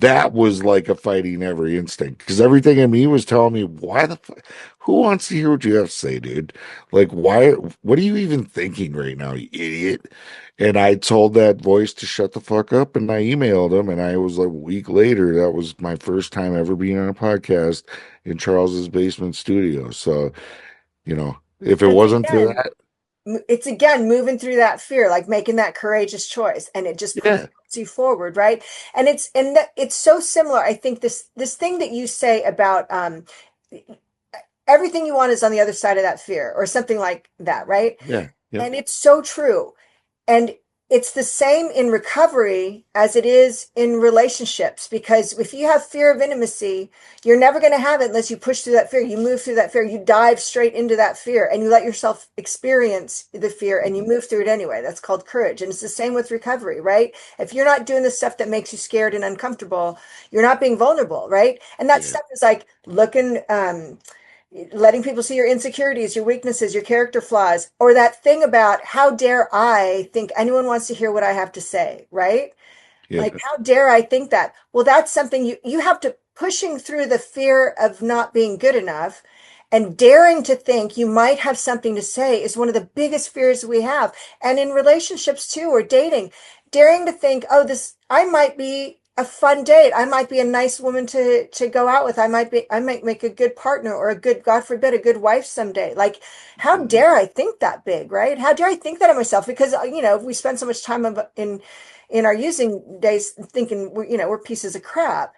that was like a fighting every instinct because everything in me was telling me, why the fuck, who wants to hear what you have to say, dude? Like, why, what are you even thinking right now, you idiot? And I told that voice to shut the fuck up and I emailed him. And I was like, a week later, that was my first time ever being on a podcast in Charles's basement studio. So, if it And it's wasn't for again, that, it's again moving through that fear, like making that courageous choice, and it just yeah, propels you forward, right? And it's so similar. I think this thing that you say about everything you want is on the other side of that fear, or something like that, right? yeah, yep, And it's so true. And it's the same in recovery as it is in relationships, because if you have fear of intimacy, you're never going to have it unless you push through that fear. You move through that fear, you dive straight into that fear, and you let yourself experience the fear and you mhm, move through it anyway. That's called courage. And it's the same with recovery, right? If you're not doing the stuff that makes you scared and uncomfortable, you're not being vulnerable, right? And that yeah, stuff is like looking letting people see your insecurities, your weaknesses, your character flaws, or that thing about how dare I think anyone wants to hear what I have to say, right? Like, yeah, how dare I think that? Well, that's something you have to pushing through the fear of not being good enough and daring to think you might have something to say is one of the biggest fears we have. And in relationships too, or dating, daring to think, oh, this, I might be a fun date. I might be a nice woman to go out with. I might make a good partner or a good, God forbid, a good wife someday. Like, how mhm, dare I think that big, right? How dare I think that of myself? Because, we spend so much time in our using days thinking we're pieces of crap.